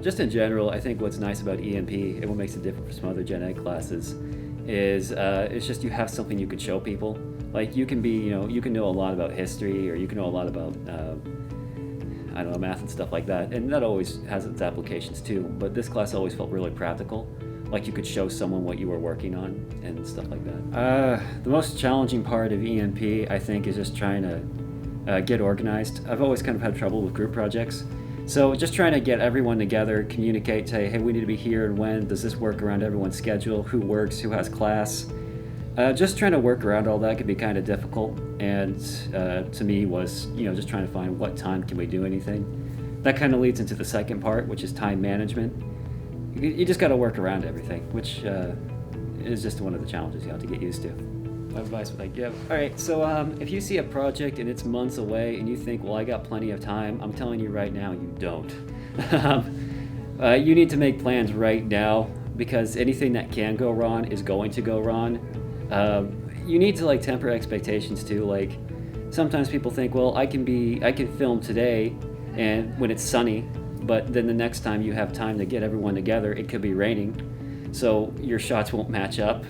Just in general, I think what's nice about EMP and what makes it different from some other gen ed classes is it's just you have something you can show people. Like you can be, you can know a lot about history or you can know a lot about, I don't know, math and stuff like that. And that always has its applications too. But this class always felt really practical. Like you could show someone what you were working on and stuff like that. The most challenging part of EMP, I think, is just trying to get organized. I've always kind of had trouble with group projects. So just trying to get everyone together, communicate, say, hey, we need to be here and when, does this work around everyone's schedule, who works, who has class. Just trying to work around all that could be kind of difficult, and to me was, just trying to find what time can we do anything. That kind of leads into the second part, which is time management. You just got to work around everything, which is just one of the challenges you have to get used to. What advice would I give? All right, so if you see a project and it's months away and you think, well, I got plenty of time, I'm telling you right now, you don't. You need to make plans right now because anything that can go wrong is going to go wrong. You need to temper expectations too. Like sometimes people think, well, I can film today and when it's sunny, but then the next time you have time to get everyone together, it could be raining. So your shots won't match up.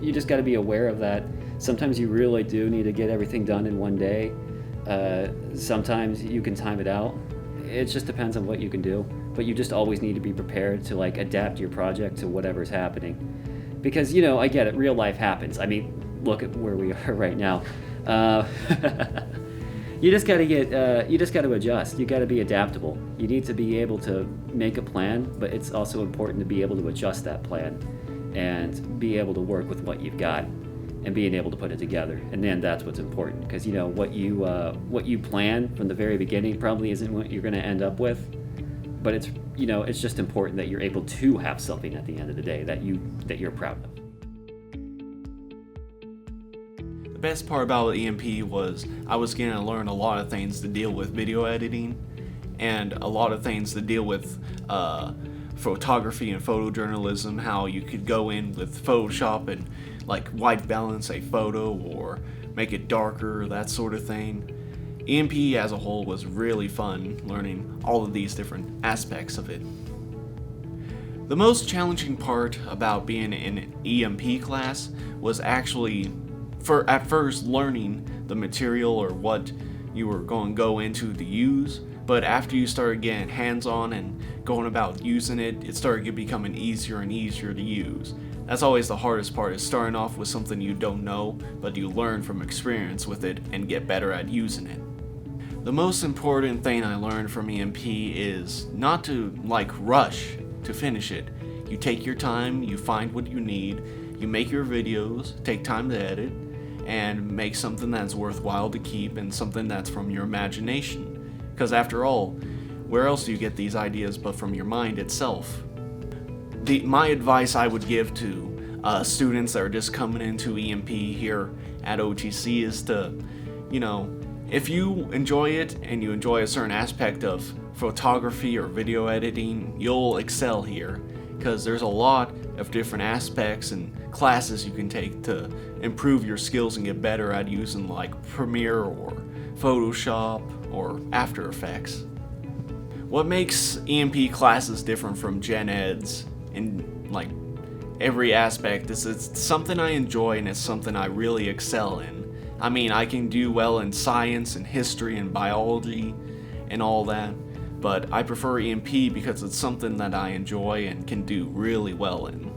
You just got to be aware of that. Sometimes you really do need to get everything done in one day. Sometimes you can time it out. It just depends on what you can do. But you just always need to be prepared to adapt your project to whatever's happening. Because, I get it, real life happens. I mean, look at where we are right now. You just got to adjust. You got to be adaptable. You need to be able to make a plan, but it's also important to be able to adjust that plan and be able to work with what you've got and being able to put it together. And then that's what's important because what you plan from the very beginning probably isn't what you're going to end up with. But it's just important that you're able to have something at the end of the day that you're proud of. The best part about EMP was I was going to learn a lot of things to deal with video editing and a lot of things to deal with photography and photojournalism, how you could go in with Photoshop and white balance a photo or make it darker, that sort of thing. EMP as a whole was really fun learning all of these different aspects of it. The most challenging part about being in an EMP class was actually at first learning the material or what you were going to go into to use, but after you started getting hands-on and going about using it, it started becoming easier and easier to use. That's always the hardest part, is starting off with something you don't know, but you learn from experience with it and get better at using it. The most important thing I learned from EMP is not to rush to finish it. You take your time, you find what you need, you make your videos, take time to edit, and make something that's worthwhile to keep and something that's from your imagination. Because after all, where else do you get these ideas but from your mind itself? My advice I would give to students that are just coming into EMP here at OTC is to, if you enjoy it and you enjoy a certain aspect of photography or video editing, you'll excel here. Because there's a lot of different aspects and classes you can take to improve your skills and get better at using Premiere or Photoshop or After Effects. What makes EMP classes different from Gen Eds in every aspect is it's something I enjoy and it's something I really excel in. I mean, I can do well in science and history and biology and all that, but I prefer EMP because it's something that I enjoy and can do really well in.